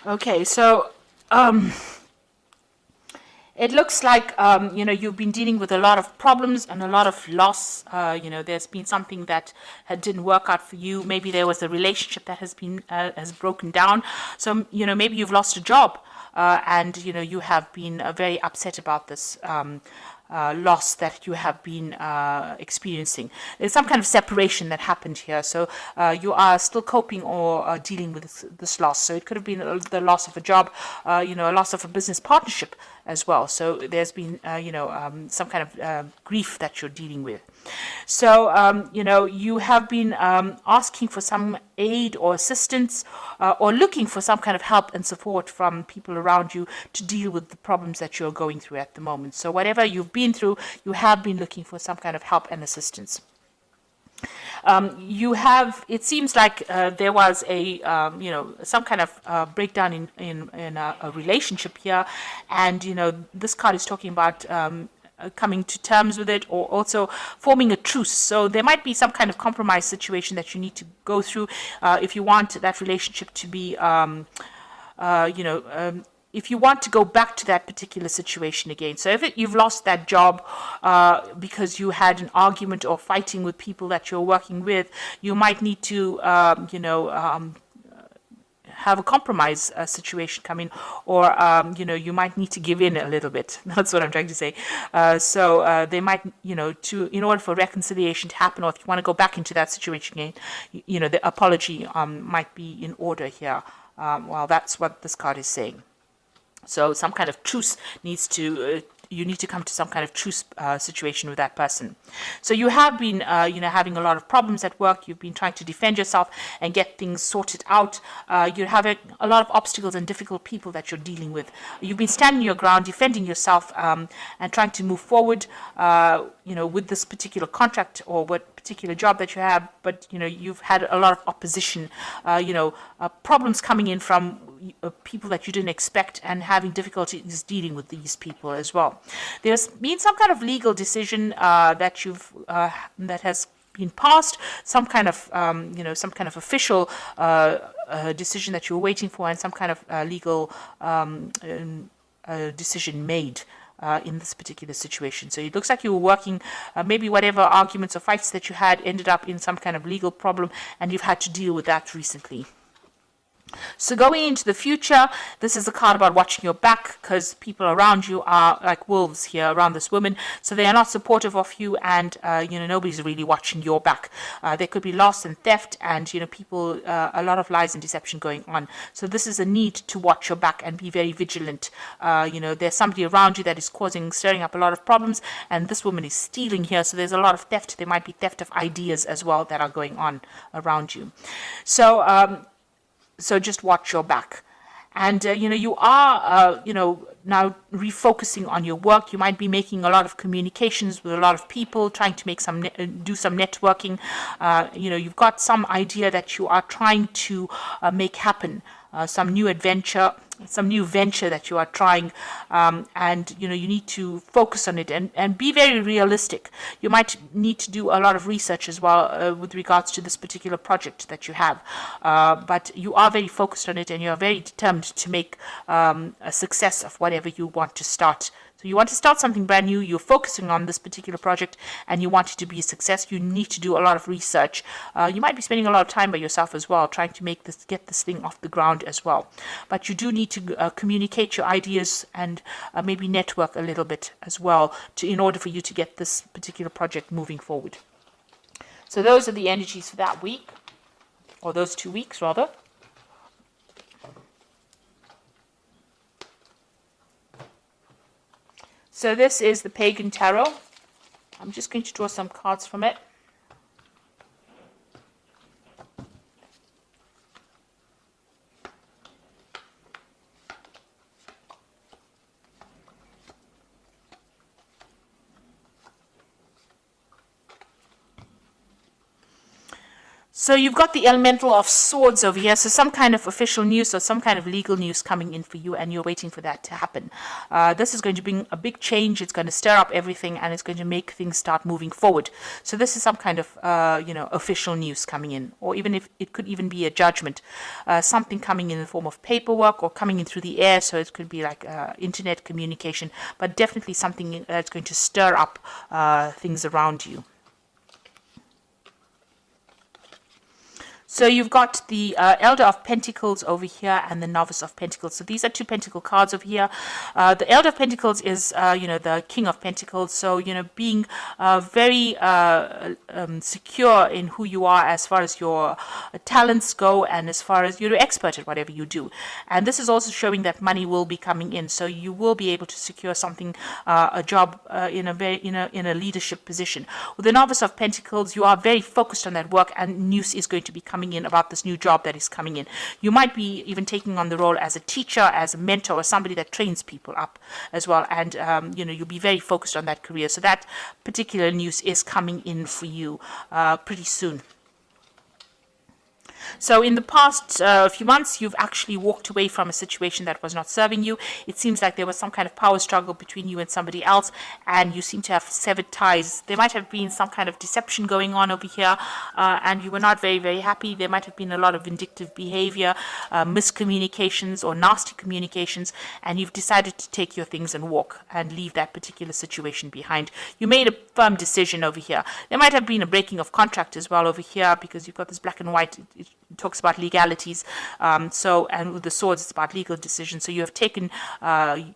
Okay, so it looks like you've been dealing with a lot of problems and a lot of loss. There's been something that didn't work out for you. Maybe there was a relationship that has broken down. So maybe you've lost a job, and you have been very upset about this. Loss that you have been experiencing. There's some kind of separation that happened here. So you are still coping or dealing with this loss. So it could have been the loss of a job, a loss of a business partnership as well. So there's been, some kind of grief that you're dealing with. So, you have been asking for some aid or assistance or looking for some kind of help and support from people around you to deal with the problems that you're going through at the moment. So, whatever you've been through, you have been looking for some kind of help and assistance. It seems like there was some kind of breakdown in a relationship here. And, this card is talking about coming to terms with it or also forming a truce. So there might be some kind of compromise situation that you need to go through if you want that relationship to be, if you want to go back to that particular situation again. So if you've lost that job because you had an argument or fighting with people that you're working with, you might need to, have a compromise situation come in, or you might need to give in a little bit. That's what I'm trying to say. So they might, in order for reconciliation to happen, or if you want to go back into that situation again, the apology might be in order here. Well, that's what this card is saying. So some kind of truce needs to. You need to come to some kind of truce situation with that person. So you have been, having a lot of problems at work. You've been trying to defend yourself and get things sorted out. You're having a lot of obstacles and difficult people that you're dealing with. You've been standing your ground, defending yourself, and trying to move forward, with this particular contract or what particular job that you have. But you've had a lot of opposition, problems coming in from people that you didn't expect, and having difficulties dealing with these people as well. There's been some kind of legal decision that has been passed, some kind of official decision that you're waiting for, and some kind of legal decision made in this particular situation. So it looks like you were working, maybe whatever arguments or fights that you had ended up in some kind of legal problem, and you've had to deal with that recently. So going into the future, this is a card about watching your back, because people around you are like wolves here around this woman. So they are not supportive of you, and nobody's really watching your back. There could be loss and theft, and people, a lot of lies and deception going on. So this is a need to watch your back and be very vigilant. There's somebody around you that is stirring up a lot of problems, and this woman is stealing here. So there's a lot of theft. There might be theft of ideas as well that are going on around you. So just watch your back. And, you are, now refocusing on your work. You might be making a lot of communications with a lot of people, trying to do some networking. You've got some idea that you are trying to make happen. Some new venture that you are trying, and you need to focus on it and be very realistic. You might need to do a lot of research as well with regards to this particular project that you have, but you are very focused on it, and you are very determined to make a success of whatever you want to start. So you want to start something brand new, you're focusing on this particular project, and you want it to be a success. You need to do a lot of research. You might be spending a lot of time by yourself as well, trying to get this thing off the ground as well. But you do need to communicate your ideas and maybe network a little bit as well in order for you to get this particular project moving forward. So those are the energies for that week, or those 2 weeks rather. So this is the Pagan Tarot. I'm just going to draw some cards from it. So you've got the elemental of swords over here. So some kind of official news or some kind of legal news coming in for you, and you're waiting for that to happen. This is going to bring a big change. It's going to stir up everything, and it's going to make things start moving forward. So this is some kind of official news coming in, or even if it could even be a judgment, something coming in the form of paperwork or coming in through the air. So it could be like internet communication, but definitely something that's going to stir up things around you. So you've got the Elder of Pentacles over here and the Novice of Pentacles. So these are two Pentacle cards over here. The Elder of Pentacles is, the King of Pentacles. So, being very secure in who you are as far as your talents go and as far as you're an expert at whatever you do. And this is also showing that money will be coming in. So you will be able to secure something, a job in a leadership position. With the Novice of Pentacles, you are very focused on that work, and news is going to be coming in about this new job that is coming in. You might be even taking on the role as a teacher, as a mentor, or somebody that trains people up as well. And, you'll be very focused on that career. So that particular news is coming in for you pretty soon. So in the past few months, you've actually walked away from a situation that was not serving you. It seems like there was some kind of power struggle between you and somebody else, and you seem to have severed ties. There might have been some kind of deception going on over here, and you were not very, very happy. There might have been a lot of vindictive behavior, miscommunications or nasty communications, and you've decided to take your things and walk and leave that particular situation behind. You made a firm decision over here. There might have been a breaking of contract as well over here, because you've got this black and white. It talks about legalities. And with the swords, it's about legal decisions. So you have taken,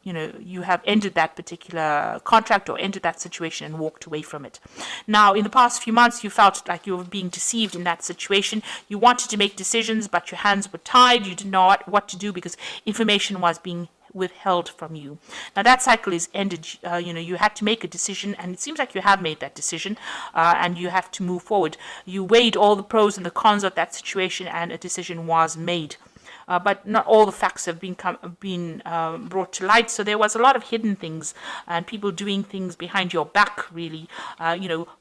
you have ended that particular contract or ended that situation and walked away from it. Now, in the past few months, you felt like you were being deceived in that situation. You wanted to make decisions, but your hands were tied. You didn't know what to do because information was being withheld from you. Now that cycle is ended. You had to make a decision, and it seems like you have made that decision, and you have to move forward. You weighed all the pros and the cons of that situation, and a decision was made. But not all the facts have been brought to light. So there was a lot of hidden things and people doing things behind your back, really,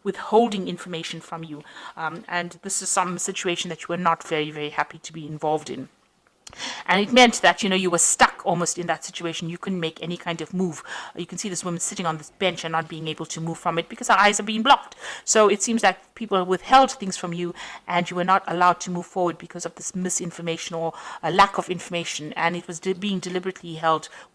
withholding information from you. And this is some situation that you were not very, very happy to be involved in. And it meant that, you were stuck almost in that situation. You couldn't make any kind of move. You can see this woman sitting on this bench and not being able to move from it because her eyes are being blocked. So it seems like people withheld things from you, and you were not allowed to move forward because of this misinformation or a lack of information, and it was being deliberately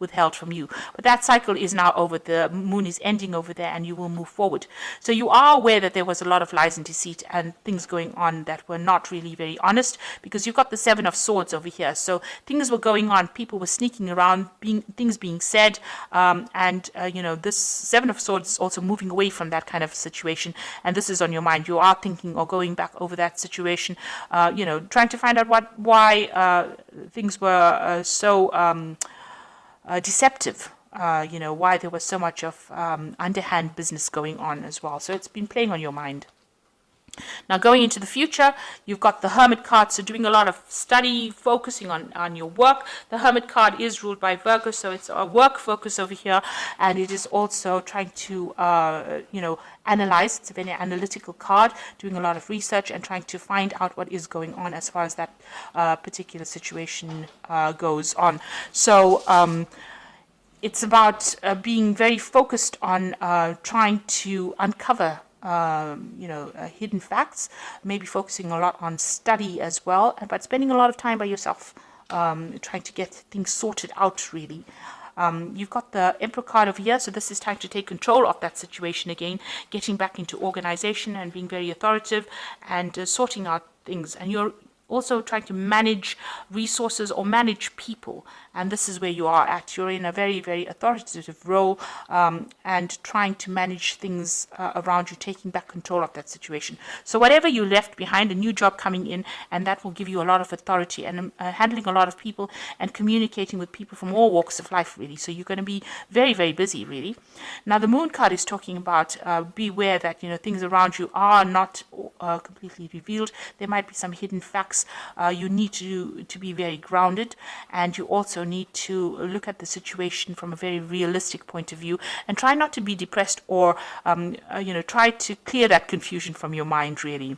withheld from you. But that cycle is now over. The moon is ending over there, and you will move forward. So you are aware that there was a lot of lies and deceit and things going on that were not really very honest, because you've got the Seven of Swords over here. So things were going on, people were sneaking around, things being said, this Seven of Swords is also moving away from that kind of situation, and this is on your mind. You are thinking or going back over that situation, trying to find out why things were so deceptive. Why there was so much of underhand business going on as well. So it's been playing on your mind. Now, going into the future, you've got the Hermit card, so doing a lot of study, focusing on your work. The Hermit card is ruled by Virgo, so it's a work focus over here, and it is also trying to, analyze. It's a very analytical card, doing a lot of research and trying to find out what is going on as far as that particular situation goes on. So, it's about being very focused on trying to uncover hidden facts, maybe focusing a lot on study as well, but spending a lot of time by yourself, trying to get things sorted out, really. You've got the Emperor card over here, so this is time to take control of that situation again, getting back into organization and being very authoritative and sorting out things. And you're also trying to manage resources or manage people, and this is where you are at. You're in a very, very authoritative role, and trying to manage things around you, taking back control of that situation. So whatever you left behind, a new job coming in, and that will give you a lot of authority, and handling a lot of people and communicating with people from all walks of life, really. So you're going to be very, very busy, really. Now the Moon card is talking about beware that things around you are not completely revealed. There might be some hidden facts. You need to be very grounded, and you also need to look at the situation from a very realistic point of view, and try not to be depressed, or try to clear that confusion from your mind, really.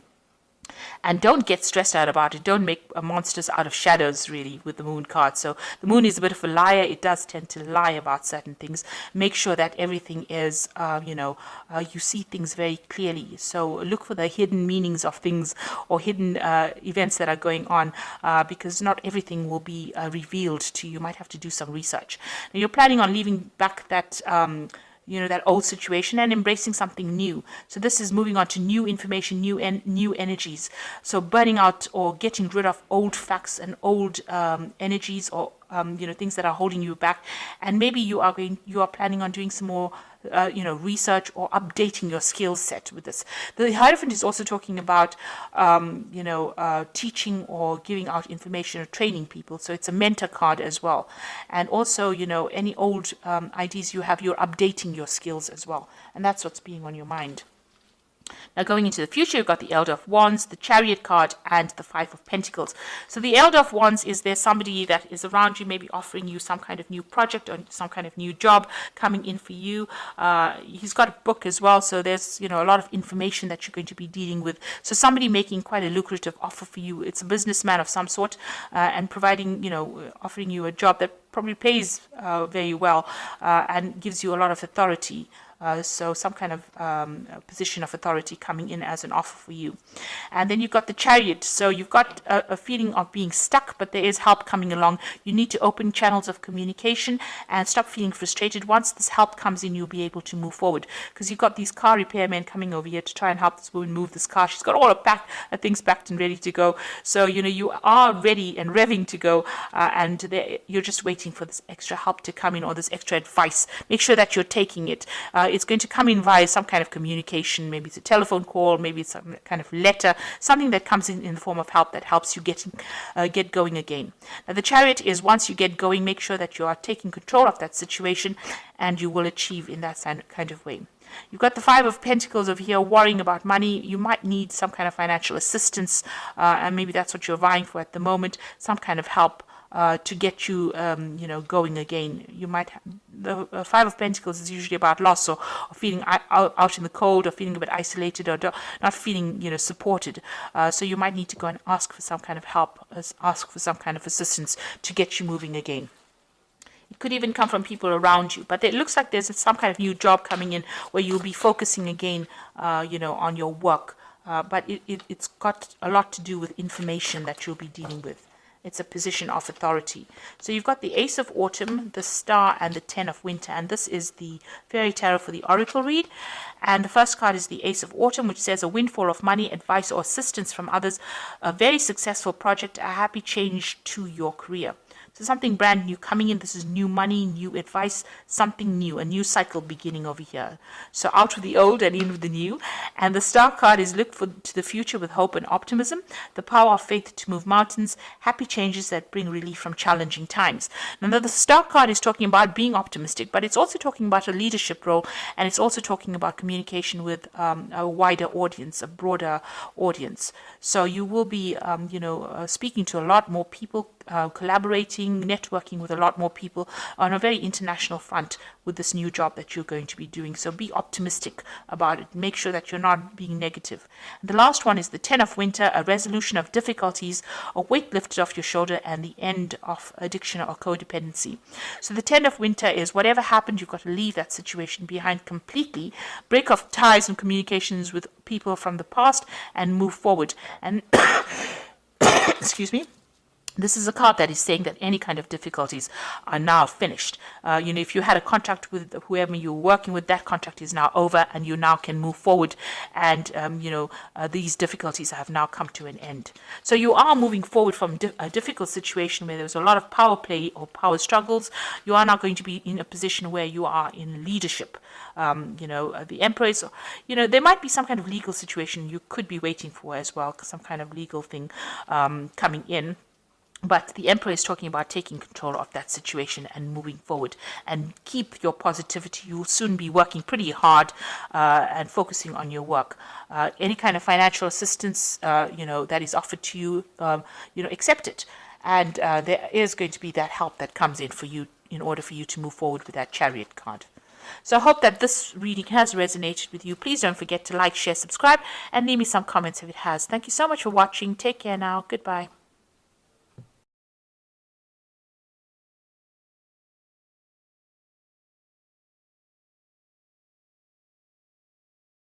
And don't get stressed out about it. Don't make monsters out of shadows, really, with the moon card. So the moon is a bit of a liar. It does tend to lie about certain things. Make sure that everything is, you see things very clearly. So look for the hidden meanings of things or hidden events that are going on, because not everything will be revealed to you. You might have to do some research. Now, you're planning on leaving back that that old situation and embracing something new. So this is moving on to new information, new energies. So burning out or getting rid of old facts and old energies, or things that are holding you back. And maybe you are planning on doing some more research or updating your skill set with this. The Hierophant is also talking about, teaching or giving out information or training people. So it's a mentor card as well. And also, any old ideas you have, you're updating your skills as well. And that's what's being on your mind. Now, going into the future, you've got the Elder of Wands, the Chariot card, and the Five of Pentacles. So the Elder of Wands is there somebody that is around you, maybe offering you some kind of new project or some kind of new job coming in for you. He's got a book as well, so there's a lot of information that you're going to be dealing with. So somebody making quite a lucrative offer for you. It's a businessman of some sort, and providing, offering you a job that probably pays very well, and gives you a lot of authority. So some kind of position of authority coming in as an offer for you. And then you've got the Chariot. So you've got a feeling of being stuck, but there is help coming along. You need to open channels of communication and stop feeling frustrated. Once this help comes in, you'll be able to move forward, because you've got these car repairmen coming over here to try and help this woman move this car. She's got all her things packed and ready to go. So, you are ready and revving to go, and you're just waiting for this extra help to come in, or this extra advice. Make sure that you're taking it. It's going to come in via some kind of communication. Maybe it's a telephone call, maybe it's some kind of letter, something that comes in the form of help that helps you get going again. Now, the Chariot is, once you get going, make sure that you are taking control of that situation, and you will achieve in that kind of way. You've got the Five of Pentacles over here, worrying about money. You might need some kind of financial assistance, and maybe that's what you're vying for at the moment, some kind of help to get you, going again. You might the Five of Pentacles is usually about loss, or feeling out in the cold, or feeling a bit isolated, or not feeling, supported. So you might need to go and ask for some kind of help, ask for some kind of assistance to get you moving again. It could even come from people around you, but it looks like there's some kind of new job coming in where you'll be focusing again, on your work. But it's got a lot to do with information that you'll be dealing with. It's a position of authority. So you've got the Ace of Autumn, the Star, and the Ten of Winter. And this is the Fairy Tarot for the Oracle read. And the first card is the Ace of Autumn, which says a windfall of money, advice, or assistance from others, a very successful project, a happy change to your career. So something brand new coming in. This is new money, new advice, something new, a new cycle beginning over here. So out with the old and in with the new. And the Star card is look to the future with hope and optimism, the power of faith to move mountains, happy changes that bring relief from challenging times. Now, the Star card is talking about being optimistic, but it's also talking about a leadership role, and it's also talking about communication with a wider audience, a broader audience. So you will be, speaking to a lot more people, collaborating, networking with a lot more people on a very international front with this new job that you're going to be doing. So be optimistic about it. Make sure that you're not being negative. And the last one is the Ten of Winter, a resolution of difficulties, a weight lifted off your shoulder, and the end of addiction or codependency. So the Ten of Winter is whatever happened, you've got to leave that situation behind completely, break off ties and communications with people from the past, and move forward. And excuse me. This is a card that is saying that any kind of difficulties are now finished. If you had a contract with whoever you were working with, that contract is now over, and you now can move forward. And, these difficulties have now come to an end. So you are moving forward from a difficult situation where there was a lot of power play or power struggles. You are now going to be in a position where you are in leadership. The Empress, there might be some kind of legal situation you could be waiting for as well, some kind of legal thing coming in. But the Emperor is talking about taking control of that situation and moving forward, and keep your positivity. You'll soon be working pretty hard and focusing on your work. Any kind of financial assistance, that is offered to you, accept it. And there is going to be that help that comes in for you in order for you to move forward with that Chariot card. So I hope that this reading has resonated with you. Please don't forget to like, share, subscribe, and leave me some comments if it has. Thank you so much for watching. Take care now. Goodbye.